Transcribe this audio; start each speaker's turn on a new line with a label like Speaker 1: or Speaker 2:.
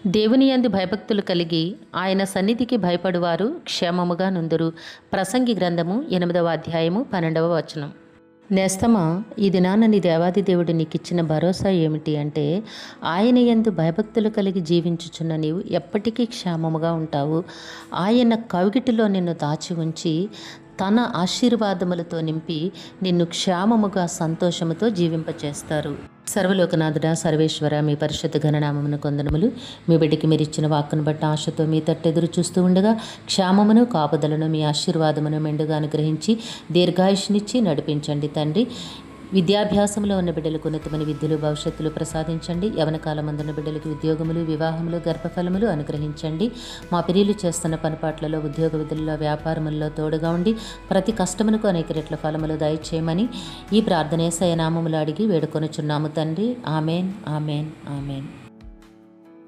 Speaker 1: దేవుని యందు భయభక్తులు కలిగి ఆయన సన్నిధికి భయపడువారు క్షేమముగా నుందురు. ప్రసంగి గ్రంథము 8వ అధ్యాయము 12వ వచనం. నేస్తమా, ఈ దినాన నీ దేవాది దేవుడు నీకిచ్చిన భరోసా ఏమిటి అంటే, ఆయన యందు భయభక్తులు కలిగి జీవించుచున్న నీవు ఎప్పటికీ క్షేమముగా ఉంటావు. ఆయన కవిగిటిలో నిన్ను దాచి ఉంచి తన ఆశీర్వాదములతో నింపి నిన్ను క్షేమముగా సంతోషముతో జీవింపచేస్తారు. సర్వలోకనాథుడా, సర్వేశ్వర, మీ పరిశుద్ధ ఘననామమును కొందనములు. మీ బిడ్డకి మీరు ఇచ్చిన వాక్కును బట్టి ఆశతో మీ తట్టెదురు చూస్తూ ఉండగా క్షేమమును కాపుదలను మీ ఆశీర్వాదమును మెండుగా అనుగ్రహించి దీర్ఘాయుష్నిచ్చి నడిపించండి తండ్రి. విద్యాభ్యాసంలో ఉన్న బిడ్డలకు ఉన్నతమైన విద్యలు భవిష్యత్తులు ప్రసాదించండి. యవన కాలమందున్న బిడ్డలకు ఉద్యోగములు, వివాహములు, గర్భఫలములు అనుగ్రహించండి. మా పిల్లలు చేస్తున్న పనిపాట్లలో, ఉద్యోగ విధుల్లో, వ్యాపారముల్లో తోడుగా ఉండి ప్రతి కష్టమునకు అనేక రెట్ల ఫలములు దయచేయమని ఈ ప్రార్థన యేసయ్య నామములో అడిగి వేడుకొనుచున్నాము తండ్రి. Amen, amen, amen.